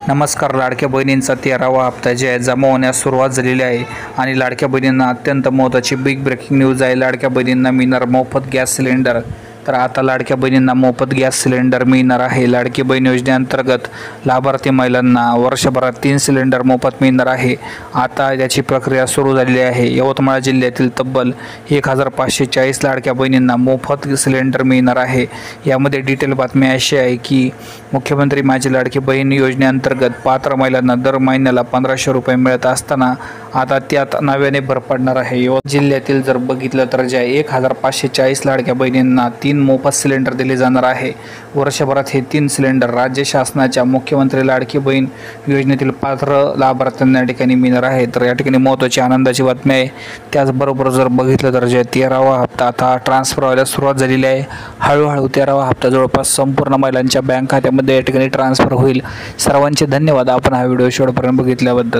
नमस्कार. लाडक्या बहिणींचा 13वा हप्ता जे आहे जमा होण्यास सुरुवात झालेली आहे आणि लाडक्या बहिणींना अत्यंत महत्त्वाची बिग ब्रेकिंग न्यूज आहे. लाडक्या बहिणींना मिळणार मोफत गॅस सिलेंडर. तर आता लाडक्या बहिणींना मोफत गॅस सिलेंडर मिळणार आहे. लाडकी बहीण योजनेअंतर्गत लाभार्थी महिलांना वर्षभरात 3 सिलेंडर मोफत मिळणार आहे. आता याची प्रक्रिया सुरू झालेली आहे. यवतमाळ जिल्ह्यातील तब्बल 1540 लाडक्या बहिणींना मोफत सिलेंडर मिळणार आहे. यामध्ये डिटेल बातमी अशी आहे की मुख्यमंत्री माझी लाडकी बहीण योजनेअंतर्गत पात्र महिलांना दर महिन्याला 1500 रुपये मिळत असताना आता त्यात नव्याने भर पडणार आहे. यवतमाळ जिल्ह्यातील जर बघितलं तर ज्या 1540 लाडक्या बहिणींना 3 मोफत सिलेंडर दिले जाणार आहे. वर्षभरात हे 3 सिलेंडर राज्य शासनाच्या मुख्यमंत्री लाडकी बहीण योजनेतील पात्र लाभार्थ्यांना या ठिकाणी मिळणार आहे. तर या ठिकाणी महत्त्वाची आनंदाची बातमी आहे. त्याचबरोबर जर बघितलं तर जे 13वा हप्ता आता ट्रान्सफर व्हायला सुरुवात झालेली आहे. हळूहळू 13वा हप्ता जवळपास संपूर्ण महिलांच्या बँक खात्यामध्ये या ठिकाणी ट्रान्सफर होईल. सर्वांचे धन्यवाद. आपण हा व्हिडिओ शेवटपर्यंत बघितल्याबद्दल.